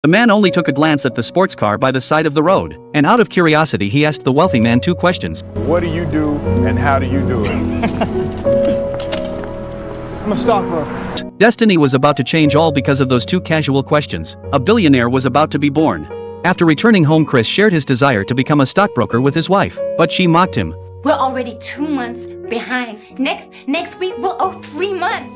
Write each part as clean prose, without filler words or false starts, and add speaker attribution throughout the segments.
Speaker 1: The man only took a glance at the sports car by the side of the road, and out of curiosity he asked the wealthy man 2 questions.
Speaker 2: What do you do and how do you do it?
Speaker 3: I'm a stockbroker.
Speaker 1: Destiny was about to change all because of those 2 casual questions. A billionaire was about to be born. After returning home, Chris shared his desire to become a stockbroker with his wife, but she mocked him.
Speaker 4: We're already 2 months behind. Next week we'll owe 3 months.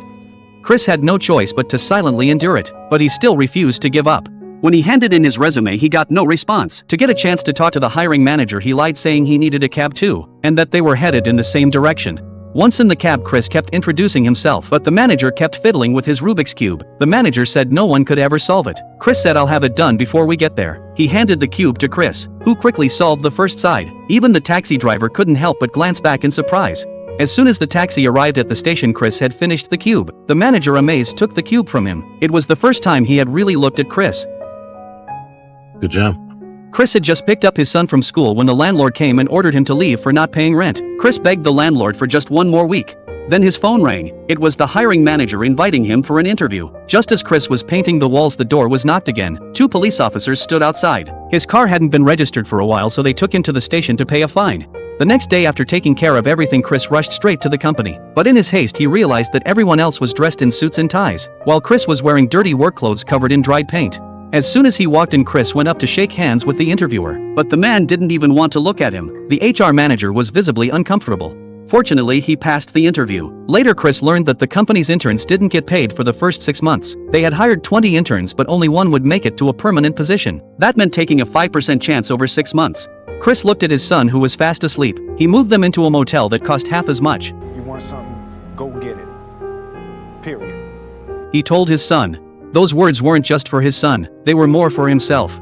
Speaker 1: Chris had no choice but to silently endure it, but he still refused to give up. When he handed in his resume, he got no response. To get a chance to talk to the hiring manager, he lied, saying he needed a cab too, and that they were headed in the same direction. Once in the cab, Chris kept introducing himself, but the manager kept fiddling with his Rubik's Cube. The manager said no one could ever solve it. Chris said, "I'll have it done before we get there." He handed the cube to Chris, who quickly solved the first side. Even the taxi driver couldn't help but glance back in surprise. As soon as the taxi arrived at the station, Chris had finished the cube. The manager, amazed, took the cube from him. It was the first time he had really looked at Chris.
Speaker 5: Good job.
Speaker 1: Chris had just picked up his son from school when the landlord came and ordered him to leave for not paying rent. Chris begged the landlord for just 1 more week. Then his phone rang. It was the hiring manager inviting him for an interview. Just as Chris was painting the walls, the door was knocked again. 2 police officers stood outside. His car hadn't been registered for a while, so they took him to the station to pay a fine. The next day, after taking care of everything, Chris rushed straight to the company. But in his haste, he realized that everyone else was dressed in suits and ties, while Chris was wearing dirty work clothes covered in dried paint. As soon as he walked in, Chris went up to shake hands with the interviewer, but the man didn't even want to look at him. The HR manager was visibly uncomfortable. Fortunately, he passed the interview. Later, Chris learned that the company's interns didn't get paid for the first 6 months. They had hired 20 interns, but only 1 would make it to a permanent position. That meant taking a 5% chance over 6 months. Chris looked at his son, who was fast asleep. He moved them into a motel that cost half as much.
Speaker 2: You want something? Go get it. Period.
Speaker 1: He told his son. Those words weren't just for his son, they were more for himself.